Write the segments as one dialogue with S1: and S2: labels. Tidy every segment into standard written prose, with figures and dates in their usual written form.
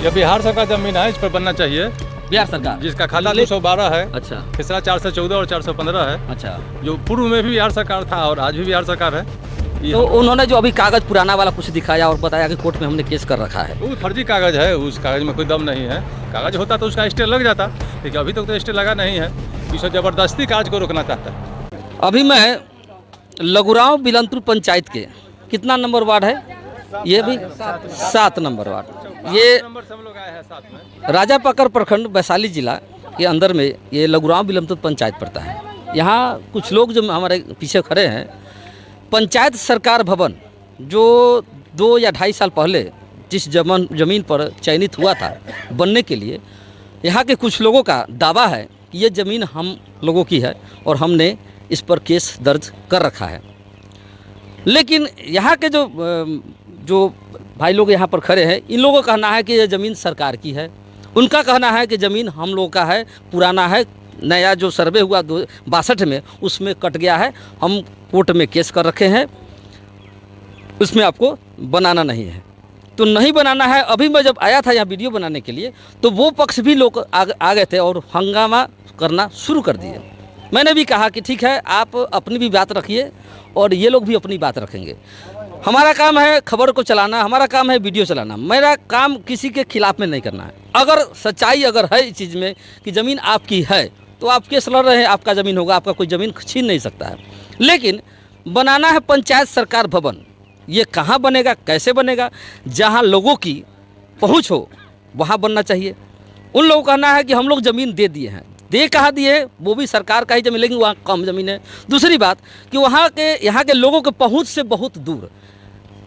S1: ये बिहार सरकार जमीन है, इस पर बनना चाहिए।
S2: बिहार सरकार
S1: जिसका खाता 212 है,
S2: अच्छा
S1: खसरा 414 और 415 है,
S2: अच्छा।
S1: जो पूर्व में भी बिहार सरकार था और आज भी बिहार सरकार है।
S2: तो उन्होंने जो अभी कागज पुराना वाला कुछ दिखाया और बताया कि कोर्ट में हमने केस कर रखा है।
S1: वो फर्जी कागज है, उस कागज में कोई दम नहीं है। कागज होता तो उसका स्टे लग जाता, लेकिन अभी तक तो स्टे लगा नहीं है। इसे जबरदस्ती कागज को रोकना चाहता है।
S2: अभी मैं लगुराव बिलंतुर पंचायत के कितना नंबर वार्ड है? ये भी 7 नंबर वार्ड। ये
S1: नंबर से हम लोग आए हैं साथ में।
S2: राजा पकर प्रखंड वैशाली जिला के अंदर में ये लगुराव बिलंतुर पंचायत पड़ता है। यहाँ कुछ लोग जो हमारे पीछे खड़े हैं, पंचायत सरकार भवन जो 2 या 2.5 साल पहले जिस जमीन पर चयनित हुआ था बनने के लिए, यहाँ के कुछ लोगों का दावा है कि ये ज़मीन हम लोगों की है और हमने इस पर केस दर्ज कर रखा है। लेकिन यहाँ के जो भाई लोग यहाँ पर खड़े हैं, इन लोगों का कहना है कि ये ज़मीन सरकार की है। उनका कहना है कि ज़मीन हम लोग का है, पुराना है, नया जो सर्वे हुआ 62 में उसमें कट गया है। हम कोर्ट में केस कर रखे हैं, उसमें आपको बनाना नहीं है। तो नहीं बनाना है। अभी मैं जब आया था यहाँ वीडियो बनाने के लिए, तो वो पक्ष भी लोग आ गए थे और हंगामा करना शुरू कर दिए। मैंने भी कहा कि ठीक है, आप अपनी भी बात रखिए और ये लोग भी अपनी बात रखेंगे। हमारा काम है खबर को चलाना, हमारा काम है वीडियो चलाना। मेरा काम किसी के खिलाफ में नहीं करना है। अगर सच्चाई अगर है इस चीज़ में कि ज़मीन आपकी है, तो आप केस लड़ रहे हैं, आपका ज़मीन होगा, आपका कोई ज़मीन छीन नहीं सकता है। लेकिन बनाना है पंचायत सरकार भवन। ये कहाँ बनेगा, कैसे बनेगा? जहाँ लोगों की पहुँच हो वहाँ बनना चाहिए। उन लोगों का कहना है कि हम लोग ज़मीन दे दिए हैं। दे कहाँ दिए? वो भी सरकार का ही ज़मीन, लेकिन वहाँ कम ज़मीन है। दूसरी बात कि यहाँ के लोगों के पहुँच से बहुत दूर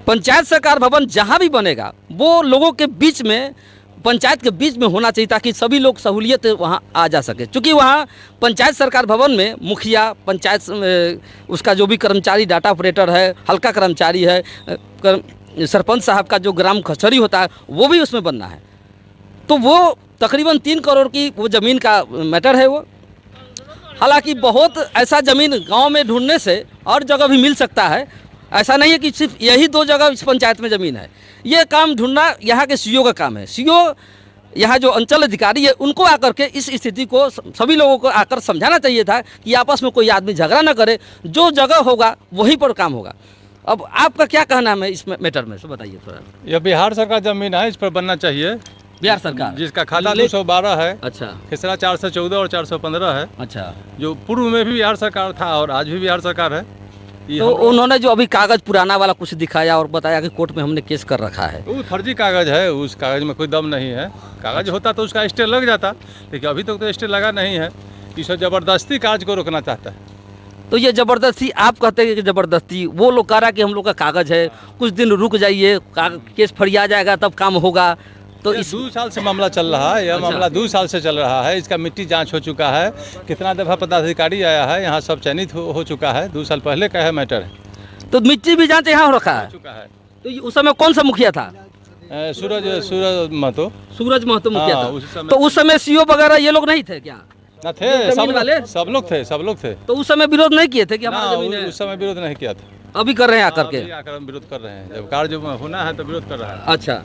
S2: पंचायत सरकार भवन जहाँ भी बनेगा वो लोगों के बीच में, पंचायत के बीच में होना चाहिए, ताकि सभी लोग सहूलियत वहाँ आ जा सके। क्योंकि वहाँ पंचायत सरकार भवन में मुखिया, पंचायत उसका जो भी कर्मचारी, डाटा ऑपरेटर है, हल्का कर्मचारी है, सरपंच साहब का जो ग्राम कचहरी होता है, वो भी उसमें बनना है। तो वो तकरीबन 3 करोड़ की वो ज़मीन का मैटर है वो। हालांकि बहुत ऐसा ज़मीन गांव में ढूंढने से और जगह भी मिल सकता है। ऐसा नहीं है कि सिर्फ यही 2 जगह इस पंचायत में ज़मीन है। ये काम ढूंढना यहाँ के सीईओ का काम है। सीईओ यहाँ जो अंचल अधिकारी है, उनको आकर के इस स्थिति को सभी लोगों को आकर समझाना चाहिए था कि आपस में कोई आदमी झगड़ा ना करे। जो जगह होगा वहीं पर काम होगा। अब आपका क्या कहना है इस मैटर में, सो बताइए थोड़ा।
S1: ये बिहार सरकार जमीन है, इस पर बनना चाहिए।
S2: बिहार सरकार जिसका
S1: खाता 212 है,
S2: अच्छा,
S1: खसरा 414 और 415 है,
S2: अच्छा,
S1: जो पूर्व में भी बिहार सरकार था और आज भी बिहार सरकार है।
S2: तो उन्होंने जो अभी कागज पुराना वाला कुछ दिखाया और बताया कि कोर्ट में हमने केस कर रखा है।
S1: वो फर्जी कागज है, उस कागज में कोई दम नहीं है। कागज होता तो उसका स्टे लग जाता, लेकिन अभी तक तो स्टे लगा नहीं है। इसे जबरदस्ती कागज को रोकना चाहता है।
S2: तो ये ज़बरदस्ती, आप कहते हैं कि ज़बरदस्ती, वो लोग कह रहा है कि हम लोग का कागज़ है, कुछ दिन रुक जाइए, केस फरिया जाएगा तब काम होगा। तो इस
S1: 2 साल से मामला चल रहा है। यह
S2: अच्छा।
S1: मामला 2 साल से चल रहा है। इसका मिट्टी जांच हो चुका है, कितना दफ़ा पदाधिकारी आया है, यहाँ सब चयनित हो चुका है। 2 साल पहले का है मैटर है।
S2: तो मिट्टी भी जांच यहाँ हो रखा है।
S1: चुका है।
S2: तो उस समय कौन सा मुखिया था?
S1: सूरज महतो।
S2: सूरज महतो मुखिया
S1: हाँ,
S2: था। तो उस समय सीईओ वगैरह ये लोग नहीं थे क्या?
S1: ना थे, सब लोग थे।
S2: तो उस समय विरोध नहीं किए थे कि हमारा जमीन है?
S1: उस समय विरोध नहीं किया था।
S2: अभी कर रहे हैं आकर के?
S1: आकर हम विरोध कर रहे हैं। जब कार्य होना है तो विरोध कर रहा है।
S2: अच्छा,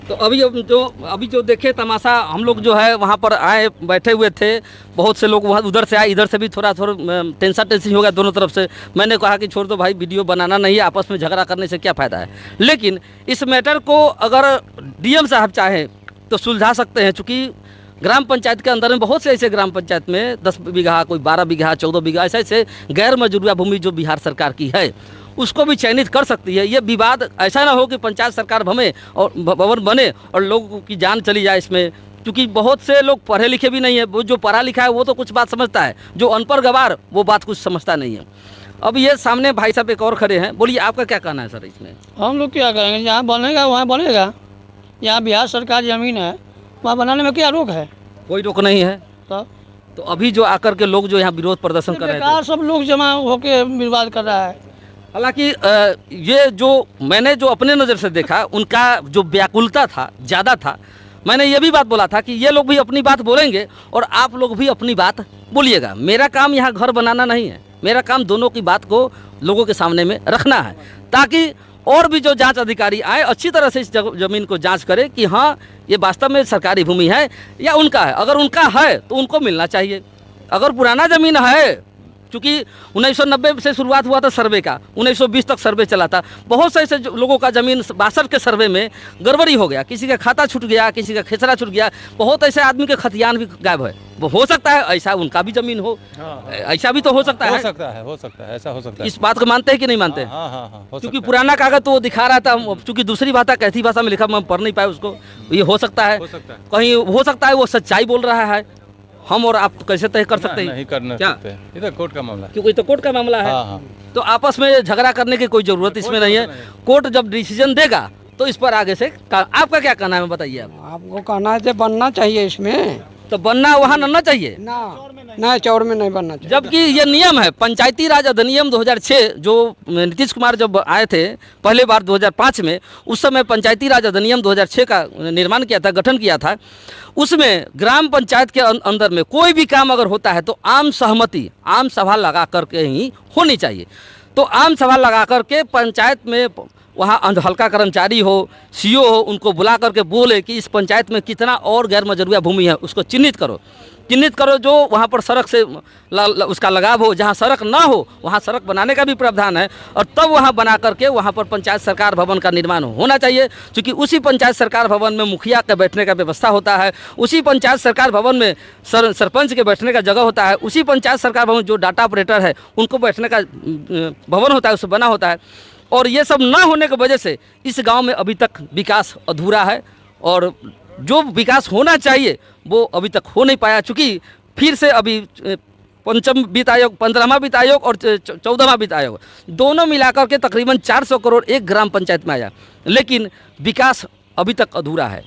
S2: तो अभी जो देखे तमाशा, हम लोग जो है वहाँ पर आए, बैठे हुए थे, बहुत से लोग वहाँ उधर से आए, इधर से भी थोड़ा टेंशन हो गया दोनों तरफ से। मैंने कहा कि छोड़ दो भाई, वीडियो बनाना नहीं है, आपस में झगड़ा करने से क्या फ़ायदा है। लेकिन इस मैटर को अगर डीएम साहब चाहें तो सुलझा सकते हैं। चूँकि ग्राम पंचायत के अंदर में बहुत से ऐसे ग्राम पंचायत में 10 बीघा, कोई 12 बीघा, 14 बीघा, ऐसे गैर मजरूआ भूमि जो बिहार सरकार की है, उसको भी चयनित कर सकती है। ये विवाद ऐसा ना हो कि पंचायत सरकार भवन बने और लोगों की जान चली जाए इसमें। क्योंकि बहुत से लोग पढ़े लिखे भी नहीं है। वो जो पढ़ा लिखा है वो तो कुछ बात समझता है, जो अनपढ़ गवार वो बात कुछ समझता नहीं है। अब ये सामने भाई साहब एक और खड़े हैं, बोलिए आपका क्या कहना है सर इसमें?
S3: हम लोग क्या करेंगे, जहाँ बनेगा वहाँ बनेगा। यहाँ बिहार सरकार ज़मीन है, वहाँ बनाने में क्या रोक है?
S2: कोई रोक नहीं है। तो अभी जो आकर के लोग जो यहाँ विरोध प्रदर्शन कर रहे थे,
S3: सब लोग जमा होकर विवाद कर रहा है।
S2: हालांकि ये जो मैंने जो अपने नज़र से देखा, उनका जो व्याकुलता था ज़्यादा था। मैंने ये भी बात बोला था कि ये लोग भी अपनी बात बोलेंगे और आप लोग भी अपनी बात बोलिएगा। मेरा काम यहाँ घर बनाना नहीं है, मेरा काम दोनों की बात को लोगों के सामने में रखना है, ताकि और भी जो जांच अधिकारी आए अच्छी तरह से इस ज़मीन को जांच करे कि हाँ ये वास्तव में सरकारी भूमि है या उनका है। अगर उनका है तो उनको मिलना चाहिए। अगर पुराना ज़मीन है, चूँकि 1990 से शुरुआत हुआ था सर्वे का, 1920 तक सर्वे चला था, बहुत से ऐसे लोगों का ज़मीन 62 के सर्वे में गड़बड़ी हो गया, किसी का खाता छूट गया, किसी का खेसरा छूट गया, बहुत ऐसे आदमी के खतियान भी गायब है। वो हो सकता है ऐसा उनका भी ज़मीन हो, ऐसा भी तो हो सकता है।
S1: हो सकता है, ऐसा हो सकता है।
S2: इस बात को मानते हैं कि नहीं मानते?
S1: हाँ,
S2: क्योंकि पुराना कागज तो वो दिखा रहा था, क्योंकि दूसरी भाषा कैसी भाषा में लिखा मैं पढ़ नहीं पाया उसको। ये हो सकता है, कहीं हो सकता है वो सच्चाई बोल रहा है, हम और आप कैसे तय कर सकते हैं?
S1: नहीं कर सकते, ये तो कोर्ट का मामला है।
S2: क्योंकि तो कोर्ट का मामला है।
S1: हाँ।
S2: तो आपस में झगड़ा करने की कोई जरूरत इसमें नहीं है। कोर्ट जब डिसीजन देगा तो इस पर आगे से आपका क्या कहना है बताइए आप।
S3: आपको कहना है बनना चाहिए इसमें,
S2: तो बनना वहाँ ना चाहिए
S3: ना चौर में नहीं बनना चाहिए।
S2: जबकि ये नियम है पंचायती राज अधिनियम 2006 जो नीतीश कुमार जब आए थे पहले बार 2005 में, उस समय पंचायती राज अधिनियम 2006 का निर्माण किया था, गठन किया था। उसमें ग्राम पंचायत के अंदर में कोई भी काम अगर होता है तो आम सहमति, आम सभा लगा करके ही होनी चाहिए। तो आम सभा लगा करके पंचायत में वहाँ हल्का कर्मचारी हो, सीओ हो, उनको बुला करके बोले कि इस पंचायत में कितना और गैर मजरूया भूमि है, उसको चिन्हित करो जो वहाँ पर सड़क से उसका लगाव हो। जहाँ सड़क ना हो वहाँ सड़क बनाने का भी प्रावधान है, और तब वहाँ बना करके वहाँ पर पंचायत सरकार भवन का निर्माण होना चाहिए। क्योंकि उसी पंचायत सरकार भवन में मुखिया के बैठने का व्यवस्था होता है, उसी पंचायत सरकार भवन में सरपंच के बैठने का जगह होता है, उसी पंचायत सरकार भवन जो डाटा ऑपरेटर है उनको बैठने का भवन होता है, उससे बना होता है। और ये सब ना होने की वजह से इस गांव में अभी तक विकास अधूरा है, और जो विकास होना चाहिए वो अभी तक हो नहीं पाया। चूँकि फिर से अभी पंचम वित्त आयोग, 15वां वित्त आयोग और 14वां वित्त आयोग दोनों मिलाकर के तकरीबन 400 करोड़ एक ग्राम पंचायत में आया, लेकिन विकास अभी तक अधूरा है।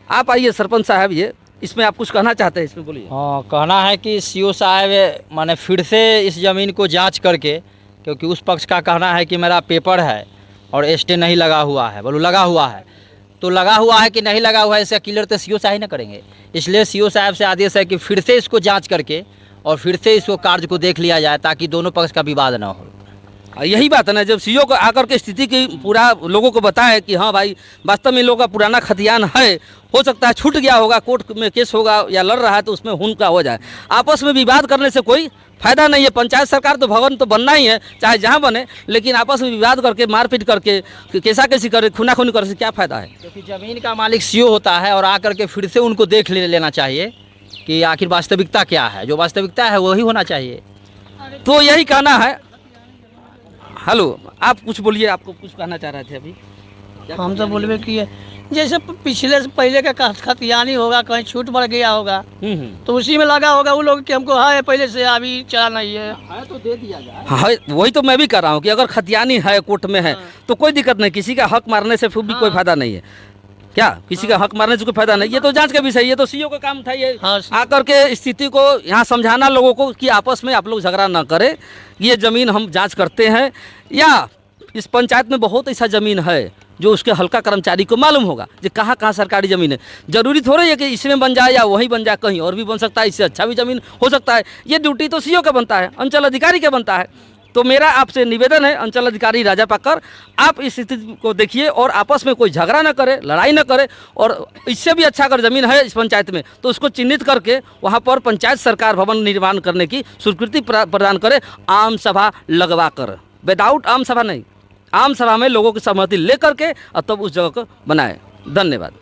S2: आप आइए सरपंच साहब, ये इसमें आप कुछ कहना चाहते हैं, इसमें बोलिए।
S4: हाँ, कहना है कि सीओ साहब माने फिर से इस ज़मीन को जांच करके, क्योंकि उस पक्ष का कहना है कि मेरा पेपर है और स्टे नहीं लगा हुआ है। बोलो लगा हुआ है तो लगा हुआ है कि नहीं लगा हुआ है, इसका क्लियर तो सीओ साहब ही ना करेंगे। इसलिए सीओ साहब से आदेश है कि फिर से इसको जांच करके और फिर से इसको कार्य को देख लिया जाए, ताकि दोनों पक्ष का विवाद ना हो।
S2: यही बात है ना, जब सीओ को आकर के स्थिति की पूरा लोगों को बताया कि हाँ भाई वास्तव में इन लोगों का पुराना खतियान है, हो सकता है छूट गया होगा, कोर्ट में केस होगा या लड़ रहा है तो उसमें हुन का हो जाए। आपस में विवाद करने से कोई फायदा नहीं है। पंचायत सरकार तो भवन तो बनना ही है, चाहे जहाँ बने, लेकिन आपस में विवाद करके मारपीट करके कैसा कैसी करे, खूनाखूनी करे से क्या फ़ायदा है।
S4: क्योंकि ज़मीन का मालिक सीओ होता है, और आकर के फिर से उनको देख लेना चाहिए कि आखिर वास्तविकता क्या है। जो वास्तविकता है वही होना चाहिए।
S2: तो यही कहना है। हेलो, आप कुछ बोलिए, आपको कुछ कहना चाह रहे थे अभी।
S3: हम तो बोलबे कि जैसे पिछले से पहले का खतियानी होगा, कहीं छूट बढ़ गया होगा तो उसी में लगा होगा वो लोग कि हमको है पहले से, अभी चला नहीं है
S4: तो दे दिया जाए।
S2: हाँ, वही तो मैं भी कर रहा हूँ कि अगर खतियानी है, कोर्ट में है, तो कोई दिक्कत नहीं। किसी का हक मारने से फिर भी कोई फायदा नहीं है। क्या किसी का हक मारने से कोई फायदा नहीं। ये तो जांच का विषय, ये तो सीओ का काम था। ये आकर के स्थिति को यहाँ समझाना लोगों को कि आपस में आप लोग झगड़ा ना करें, ये ज़मीन हम जांच करते हैं। या इस पंचायत में बहुत ऐसा ज़मीन है जो उसके हल्का कर्मचारी को मालूम होगा कि कहाँ कहाँ सरकारी ज़मीन है। ज़रूरी थोड़ी है कि इसमें बन जाए या वहीं बन जाए, कहीं और भी बन सकता है, इससे अच्छा भी ज़मीन हो सकता है। ये ड्यूटी तो सीओ का बनता है, अंचल अधिकारी का बनता है। तो मेरा आपसे निवेदन है, अंचल अधिकारी राजा पाकर, आप इस स्थिति को देखिए और आपस में कोई झगड़ा ना करे, लड़ाई ना करे। और इससे भी अच्छा अगर ज़मीन है इस पंचायत में तो उसको चिन्हित करके वहाँ पर पंचायत सरकार भवन निर्माण करने की स्वीकृति प्रदान करे, आम सभा लगवा कर। विदाउट आम सभा नहीं, आम सभा में लोगों की सहमति लेकर के और तब उस जगह को बनाए। धन्यवाद।